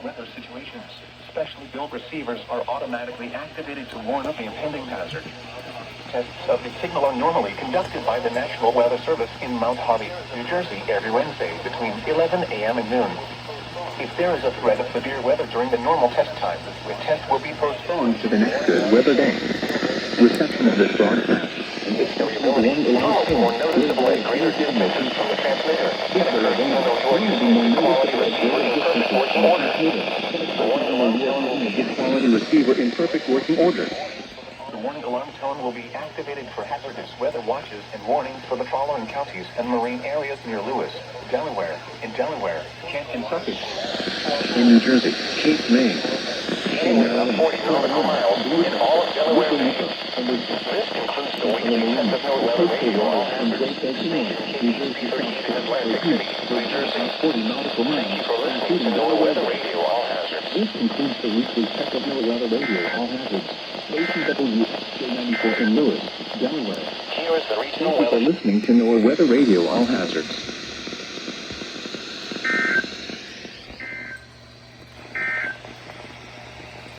weather situations. Specially built receivers are automatically activated to warn of the impending hazard. Tests of the signal are normally conducted by the National Weather Service in Mount Holly, New Jersey, every Wednesday between 11 a.m. and noon. If there is a threat of severe weather during the normal test time, the test will be postponed to the next good weather day. Reception of this broadcast and its variability will be more noticeable at greater distances from the transmitter, and occurs even though you are using a quality receiver in perfect working order. The warning alarm tone will be quality receiver in perfect working order. The warning alarm tone will be activated for hazardous weather watches and warnings for the following counties and marine areas near Lewis, Delaware, Kent, Kentucky, in New Jersey, Cape May, in Maryland, 40 nautical miles in all of Delaware Bay. This concludes the weekly test of NOAA radio all hazards. Station KHB38 in Atlantic City, New Jersey. 40 nautical miles. Thank you for listening to NOAA Weather Radio All Hazards. This concludes the weekly test of NOAA Weather Radio All Hazards. Station WXJ94 in Lewis, Delaware. Here is the regional weather. Thank you for listening to NOAA Weather Radio All Hazards.